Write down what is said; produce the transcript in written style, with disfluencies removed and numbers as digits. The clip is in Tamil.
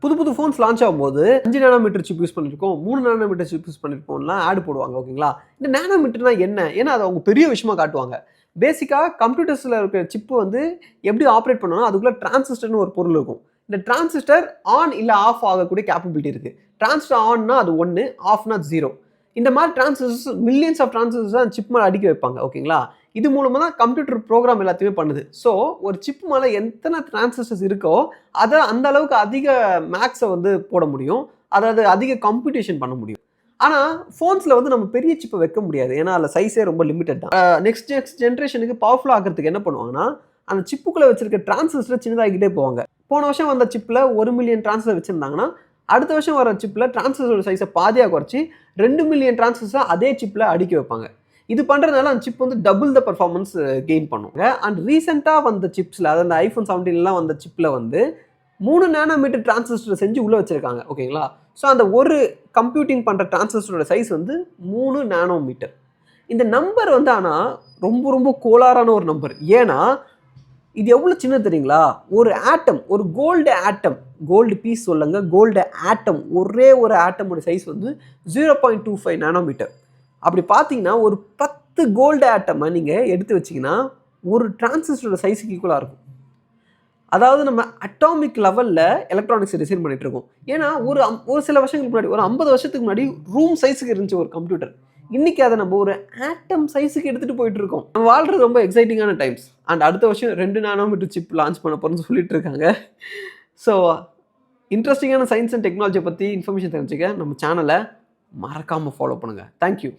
புது ஃபோன்ஸ் லான்ச் ஆகும்போது 5 நானோமீட்டர் சிப் யூஸ் பண்ணியிருக்கோம், 3 நானோமீட்டர் சிப் யூஸ் பண்ணியிருப்போம்லாம் ஆட் போடுவாங்க. ஓகேங்களா? இந்த நானோமீட்டர்னா என்ன? ஏன்னா அதை அவங்க பெரிய விஷயமா காட்டுவாங்க. பேசிக்காக கம்ப்யூட்டர்ஸில் இருக்கிற சிப்பு வந்து எப்படி ஆப்ரேட் பண்ணணும், அதுக்குள்ளே டிரான்சிஸ்டர்னு ஒரு பொருள் இருக்கும். இந்த டிரான்சிஸ்டர் ஆன் இல்லை ஆஃப் ஆகக்கூடிய கேப்பபிலிட்டி இருக்குது. டிரான்சிஸ்டர் ஆன்னா அது 1, ஆஃப்னா 0. இந்த மாதிரி transistors millions of transistors chip மேலே அடிக்க வைப்பாங்க. ஓகேங்களா? இது மூலமாக தான் கம்ப்யூட்டர் ப்ரோக்ராம் எல்லாத்தையுமே பண்ணுது. ஸோ ஒரு சிப் மேலே எத்தனை டிரான்சிஸ்டர்ஸ் இருக்கோ அதை அந்த அளவுக்கு அதிக மேக்ஸை வந்து போட முடியும், அதாவது அதிக கம்ப்யூட்டேஷன் பண்ண முடியும். ஆனால் ஃபோன்ஸில் வந்து நம்ம பெரிய சிப்பை வைக்க முடியாது, ஏன்னா அதில் சைஸே ரொம்ப லிமிட்டட் தான். நெக்ஸ்ட் ஜென்ரேஷனுக்கு பவர்ஃபுல்லாக ஆகிறதுக்கு என்ன பண்ணுவாங்கன்னா, அந்த சிப்புக்குள்ளே வச்சிருக்க டிரான்சிஸ்டர் சின்னதாகிக்கிட்டே போவாங்க. போன வருஷம் வந்த சிப்பில் 1 மில்லியன் டிரான்சிஸ்டர் வச்சுருந்தாங்கன்னா, அடுத்த வருஷம் வர சிப்பில் டிரான்சிஸ்டர் சைஸை பாதியாக குறைச்சி 2 மில்லியன் டிரான்சிஸ்டர் அதே சிப்பில் அடிக்க வைப்பாங்க. இது பண்ணுறதுனால அந்த சிப் வந்து டபுள் த பர்ஃபார்மன்ஸ் கெயின் பண்ணுவாங்க. அண்ட் ரீசெண்டாக வந்த சிப்ஸில், அதாவது அந்த ஐஃபோன் 17 வந்த சிப்பில் வந்து 3 நானோமீட்டர் டிரான்சிஸ்டர் செஞ்சு உள்ளே வச்சுருக்காங்க. ஓகேங்களா? ஸோ அந்த ஒரு கம்ப்யூட்டிங் பண்ணுற டிரான்சிஸ்டரோட சைஸ் வந்து 3 நானோமீட்டர். இந்த நம்பர் வந்து ஆனால் ரொம்ப ரொம்ப கோளாறான ஒரு நம்பர். ஏன்னா இது எவ்வளோ சின்ன தெரியுங்களா? ஒரு ஆட்டம், ஒரு கோல்டு பீஸ் சொல்லுங்க, கோல்டு ஆட்டம், ஒரே ஒரு ஆட்டமோட சைஸ் வந்து 0.25 நானோமீட்டர். அப்படி பார்த்தீங்கன்னா ஒரு 10 கோல்டு ஆட்டமை நீங்கள் எடுத்து வச்சிங்கன்னா ஒரு டிரான்சிஸ்டரோட சைஸுக்கு ஈக்குவலாக இருக்கும். அதாவது நம்ம அட்டாமிக் லெவலில் எலக்ட்ரானிக்ஸை டிசைன் பண்ணிட்டு இருக்கோம். ஏன்னா ஒரு சில வருஷங்களுக்கு முன்னாடி, ஒரு 50 வருஷத்துக்கு முன்னாடி ரூம் சைஸுக்கு இருந்துச்சு ஒரு கம்ப்யூட்டர். இன்னைக்கு அதை நம்ம ஒரு ஆட்டம் சைஸுக்கு எடுத்துகிட்டு போயிட்டு இருக்கோம். நம்ம வாழ்றது ரொம்ப எக்ஸைட்டிங்கான டைம்ஸ். அண்ட் அடுத்த வருஷம் 2 நானோமீட்டர் சிப் லான்ச் பண்ண போகிறோம்னு சொல்லிட்டு இருக்காங்க. ஸோ இன்ட்ரெஸ்டிங்கான சயின்ஸ் அண்ட் டெக்னாலஜியை பற்றி இன்ஃபர்மேஷன் தெரிஞ்சுக்க நம்ம சேனலை மறக்காமல் ஃபாலோ பண்ணுங்கள். தேங்க்யூ.